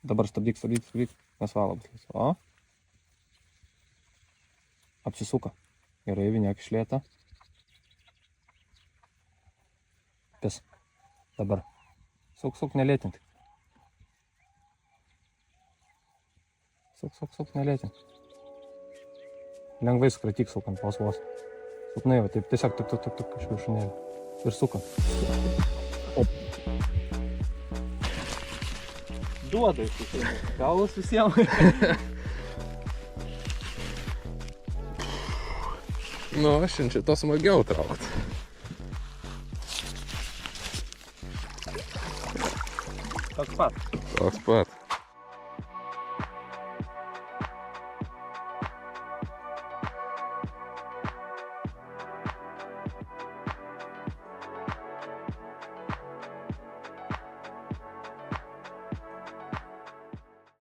Dabar stabdyk. Nesvalo bus. O. Apsisuka. Gerai, vyniok iš lėto. Pis. Dabar. Suk, nelėtint. Suk, nelėtint. Lengvai skratyk sukant vos. Suknai, va, taip tiesiog tik kažkaip šunėlį. Ir sukant. Duoda iš galus visiems. Nu, aš šito smagiau traukt. Toks pat. Toks pat.